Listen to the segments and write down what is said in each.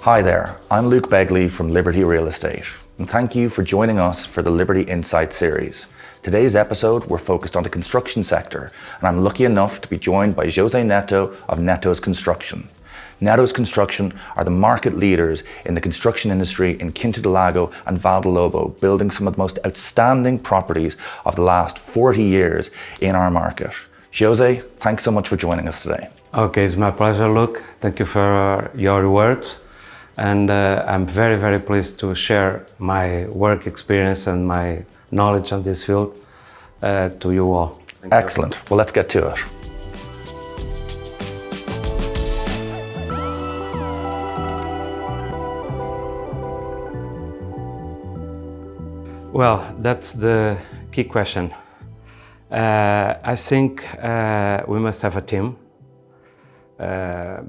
Hi there, I'm Luke Begley from Liberty Real Estate, and thank you for joining us for the Liberty Insight series. Today's episode, we're focused on the construction sector, and I'm lucky enough to be joined by José Neto of Netos Construction. Netos Construction are the market leaders in the construction industry in Quinta, Lago and Vale, Lobo, building some of the most outstanding properties of the last 40 years in our market. José, thanks so much for joining us today. Okay, it's my pleasure, Luke. Thank you for your words. And I'm very, very pleased to share my work experience and my knowledge on this field to you all. Excellent. Well, let's get to it. Well, that's the key question. I think we must have a team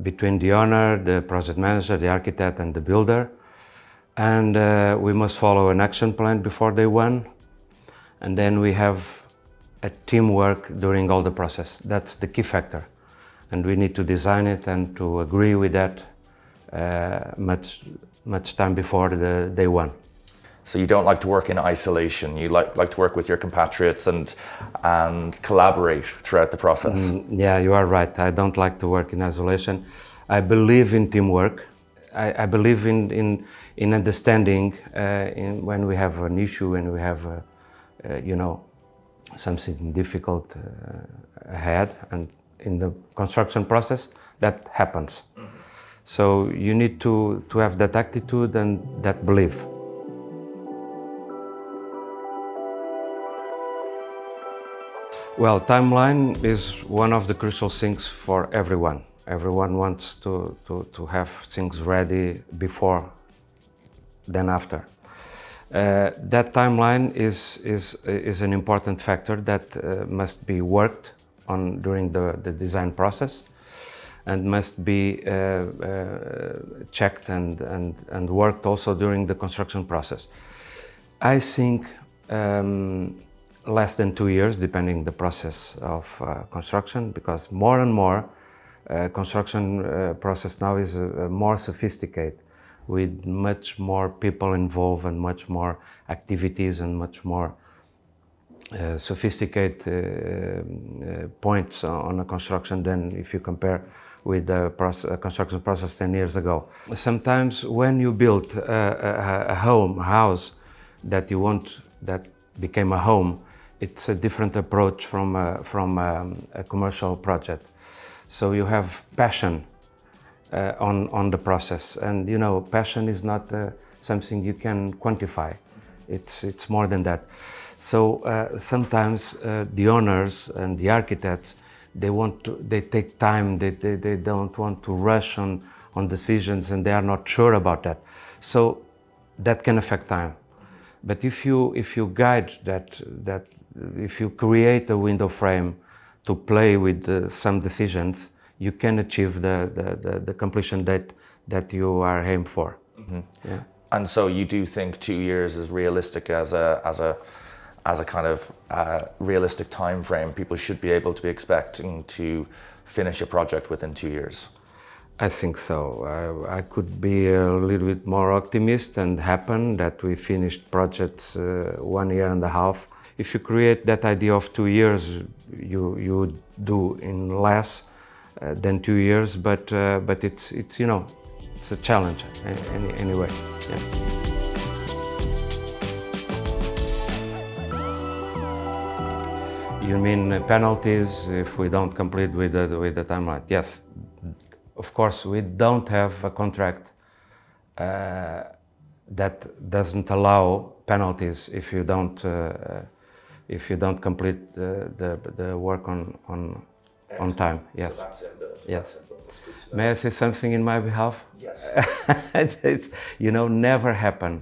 between the owner, the project manager, the architect and the builder. And we must follow an action plan before day one. And then we have a teamwork during all the process. That's the key factor. And we need to design it and to agree with that much time before the day one. So you don't like to work in isolation. You like to work with your compatriots and collaborate throughout the process. Yeah, you are right. I don't like to work in isolation. I believe in teamwork. I believe in understanding when we have an issue, when we have something difficult ahead, and in the construction process that happens. Mm-hmm. So you need to have that attitude and that belief. Well, timeline is one of the crucial things for everyone. Everyone wants to have things ready before than after. That timeline is an important factor that must be worked on during the design process and must be checked and worked also during the construction process. I think less than 2 years, depending the process of construction, because more and more construction process now is more sophisticated, with much more people involved and much more activities and much more sophisticated points on a construction than if you compare with the construction process 10 years ago. Sometimes when you build a house that you want, that became a home, it's a different approach from a commercial project. So you have passion on the process, and you know, passion is not something you can quantify. It's more than that. So sometimes the owners and the architects, they take time. They don't want to rush on decisions, and they are not sure about that. So that can affect time. But if you guide that if you create a window frame to play with some decisions, you can achieve the completion date that you are aimed for. Mm-hmm. Yeah. And so you do think 2 years is realistic as a kind of realistic time frame? People should be able to be expecting to finish a project within 2 years. I think so. I could be a little bit more optimistic and happen that we finished projects 1 year and a half. If you create that idea of 2 years, you do in less than 2 years, but it's it's a challenge anyway. Yeah. You mean penalties if we don't complete with the timeline? Yes. Of course, we don't have a contract that doesn't allow penalties if you don't complete the work on time. Yes. So that's in the, yes. May I say something in my behalf? Yes. It's never happened,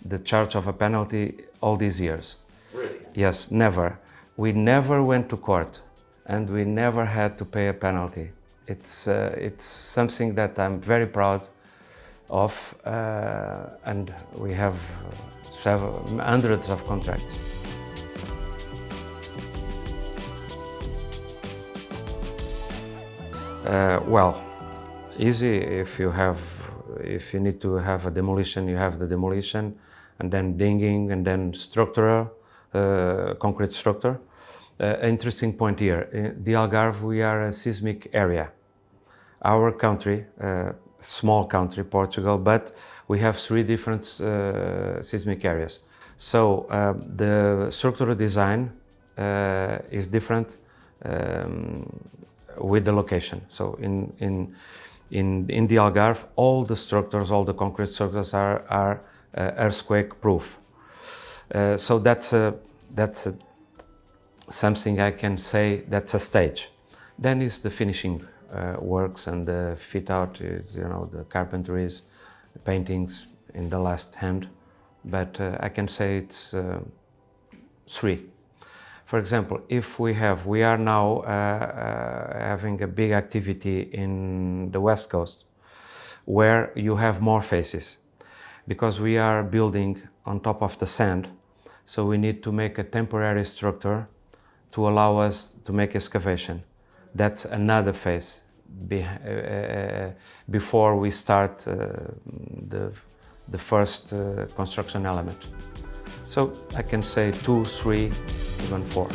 the charge of a penalty all these years. Really? Yes, never. We never went to court, and we never had to pay a penalty. It's something that I'm very proud of, and we have hundreds of contracts. Well, easy if you have if you need to have a demolition, you have the demolition, and then dinging, and then structural, concrete structure. Interesting point here, in the Algarve we are a seismic area. Our country, small country, Portugal, but we have 3 different seismic areas. So the structural design is different with the location. So in the Algarve, all the structures, all the concrete structures are earthquake proof. So that's something I can say, that's a stage. Then is the finishing works and the fit out, the carpentries, the paintings in the last hand. But I can say it's 3. For example, if we are now having a big activity in the West Coast, where you have more faces, because we are building on top of the sand, so we need to make a temporary structure to allow us to make excavation. That's another phase before we start the first construction element. So I can say 2, 3, even 4.